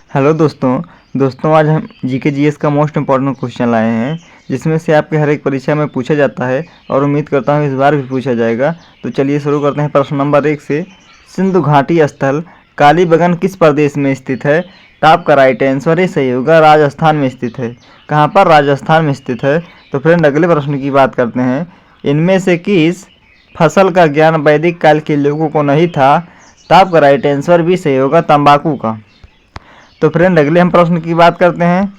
Hello दोस्तों आज हम जीके जीएस का मोस्ट इम्पॉर्टेंट क्वेश्चन लाए हैं, जिसमें से आपके हर एक परीक्षा में पूछा जाता है और उम्मीद करता हूँ इस बार भी पूछा जाएगा। तो चलिए शुरू करते हैं प्रश्न नंबर 1 से। सिंधु घाटी स्थल कालीबंगन किस प्रदेश में स्थित है? तो आपका राइट आंसर सही होगा, राजस्थान में स्थित है। कहाँ पर? राजस्थान में स्थित है। तो फ्रेंड अगले प्रश्न की बात करते हैं। इनमें से किस फसल का ज्ञान वैदिक काल के लोगों को नहीं था? तो आपका राइट आंसर भी सही होगा, तंबाकू का। तो फ्रेंड अगले हम प्रश्न की बात करते हैं।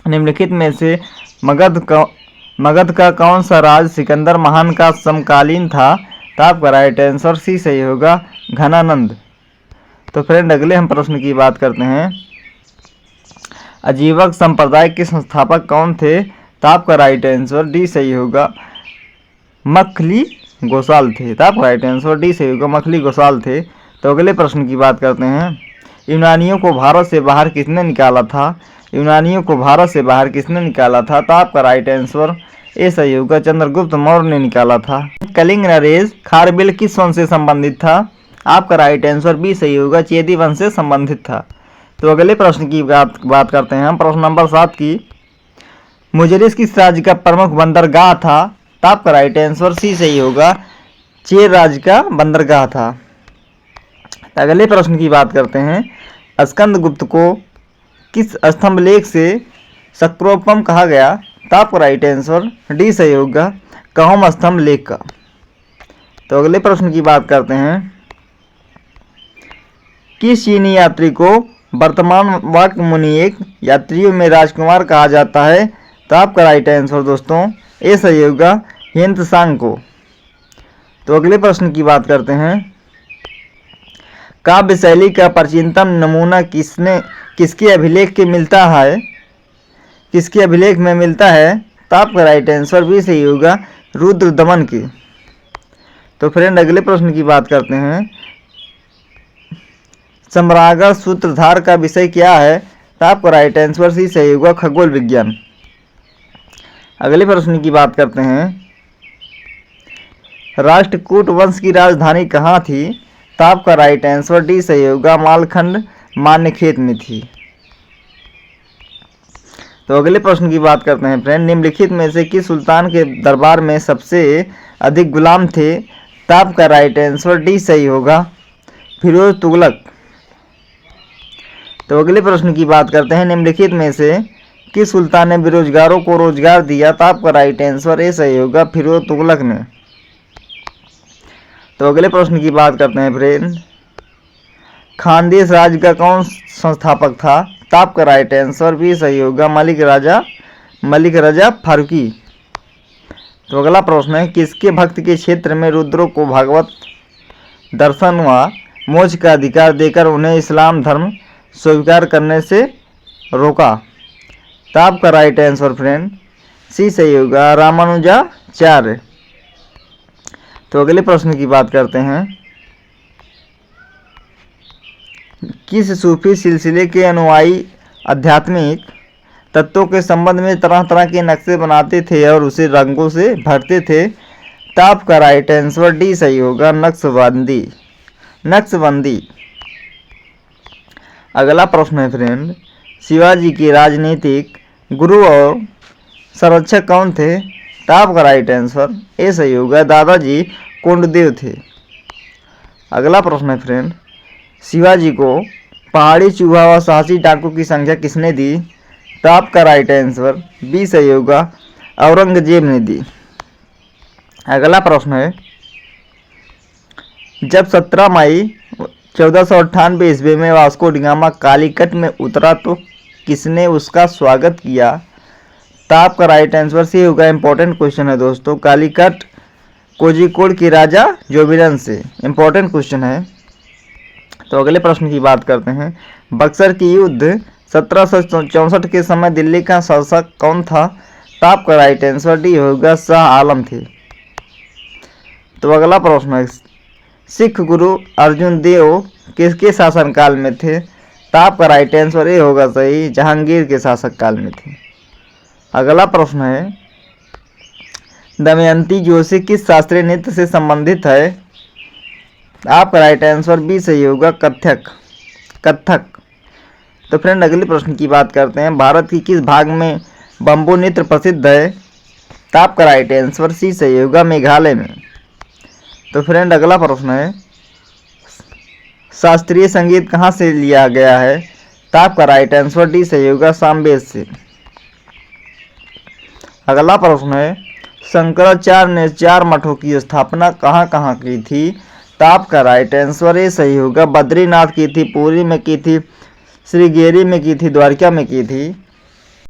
निम्नलिखित में से मगध का कौन सा राज सिकंदर महान का समकालीन था? तो आपका राइट आंसर सी सही होगा, घनानंद। तो फ्रेंड अगले हम प्रश्न की बात करते हैं। अजीवक संप्रदाय के संस्थापक कौन थे? तो आपका राइट आंसर डी सही होगा, मखली गोसाल थे। तो आपका राइट आंसर डी सही होगा, मखली गोसाल थे। तो अगले प्रश्न की बात करते हैं। यूनानियों को भारत से बाहर किसने निकाला था? यूनानियों को भारत से बाहर किसने निकाला था? तो आपका राइट आंसर ए सही होगा, चंद्रगुप्त मौर्य ने निकाला था। कलिंग नरेश खारबिल किस वंश से संबंधित था? आपका राइट आंसर बी सही होगा, चेदी वंश से संबंधित था। तो अगले प्रश्न की बात करते हैं हम, प्रश्न नंबर 7 की। मुजरिस किस राज्य का प्रमुख बंदरगाह था? तो आपका राइट आंसर सी सही होगा, चेर राज्य का बंदरगाह था। अगले प्रश्न की बात करते हैं। स्कंदगुप्त को किस स्तंभलेख से शक्रोपम कहा गया? तो आपका राइट आंसर डी सही होगा, कहोम स्तंभ लेख का। तो अगले प्रश्न की बात करते हैं। किस चीनी यात्री को वर्तमान वाक मुनि एक यात्रियों में राजकुमार कहा जाता है? तो आपका राइट आंसर दोस्तों ए सही होगा, हिंद सांग को। तो अगले प्रश्न की बात करते हैं। काव्य शैली का प्राचीनतम नमूना किसके अभिलेख में मिलता है? तो आपका राइट आंसर भी सही होगा, रुद्र दमन की। तो फ्रेंड अगले प्रश्न की बात करते हैं। सम्रागर सूत्रधार का विषय क्या है? तो आपका राइट आंसर सी सही होगा, खगोल विज्ञान। अगले प्रश्न की बात करते हैं। राष्ट्रकूट वंश की राजधानी कहाँ थी? तो आपका राइट आंसर डी सही होगा, मालखंड मान्यखेत में थी। तो अगले प्रश्न की बात करते हैं फ्रेंड। निम्नलिखित में से किस सुल्तान के दरबार में सबसे अधिक गुलाम थे? तो आपका राइट आंसर डी सही होगा, फिरोज तुगलक। तो अगले प्रश्न की बात करते हैं। निम्नलिखित में से किस सुल्तान ने बेरोजगारों को रोजगार दिया? तो आपका राइट आंसर ए सही होगा, फिरोज तुगलक ने। तो अगले प्रश्न की बात करते हैं फ्रेंड। खानदेश राज्य का कौन संस्थापक था? तो आपका राइट आंसर भी सही होगा, मलिक राजा फारूकी। तो अगला प्रश्न है। किसके भक्त के क्षेत्र में रुद्रों को भागवत दर्शन व मोक्ष का अधिकार देकर उन्हें इस्लाम धर्म स्वीकार करने से रोका? तो आपका राइट आंसर फ्रेंड सी सही होगा, रामानुजाचार्य। तो अगले प्रश्न की बात करते हैं। किस सूफी सिलसिले के अनुयायी आध्यात्मिक तत्वों के संबंध में तरह तरह के नक्शे बनाते थे और उसे रंगों से भरते थे? तो आपका राइट आंसर डी सही होगा, नक्शबंदी। अगला प्रश्न है फ्रेंड। शिवाजी के राजनीतिक गुरु और संरक्षक कौन थे? तो आपका राइट आंसर ए सही होगा, दादाजी कोंडदेव थे। अगला प्रश्न है फ्रेंड। शिवाजी को पहाड़ी चूहा व साहसी डाकू की संख्या किसने दी? तो आपका राइट आंसर बी सही होगा, औरंगजेब ने दी। अगला प्रश्न है। जब 17 मई 1498 ईस्वी में वास्को डिगामा कालीकट में उतरा तो किसने उसका स्वागत किया? तो आपका राइट आंसर सी होगा, इंपॉर्टेंट क्वेश्चन है दोस्तों, कालीकट कोझिकोड के राजा जोबिरन से। इंपॉर्टेंट क्वेश्चन है। तो अगले प्रश्न की बात करते हैं। बक्सर की युद्ध 1764 के समय दिल्ली का शासक कौन था? तो आपका राइट आंसर डी होगा, शाह आलम थे। तो अगला प्रश्न है। सिख गुरु अर्जुन देव किसके शासनकाल में थे? तो आपका राइट आंसर ए होगा सही, जहांगीर के शासक काल में थे। अगला प्रश्न है। दमयंती जोशी किस शास्त्रीय नृत्य से संबंधित है? आपका राइट आंसर बी सही होगा, कथक। तो फ्रेंड अगले प्रश्न की बात करते हैं। भारत की किस भाग में बम्बू नृत्य प्रसिद्ध है? तो आपका राइट आंसर सी सही होगा, मेघालय में। तो फ्रेंड अगला प्रश्न है, शास्त्रीय संगीत कहाँ से लिया गया है? तो आपका राइट आंसर डी सही होगा, सामवेद से। अगला प्रश्न है, शंकराचार्य ने 4 मठों की स्थापना कहाँ कहाँ की थी? तो आपका राइट आंसर ये सही होगा, बद्रीनाथ की थी, पुरी में की थी, श्रीगेरी में की थी, द्वारका में की थी।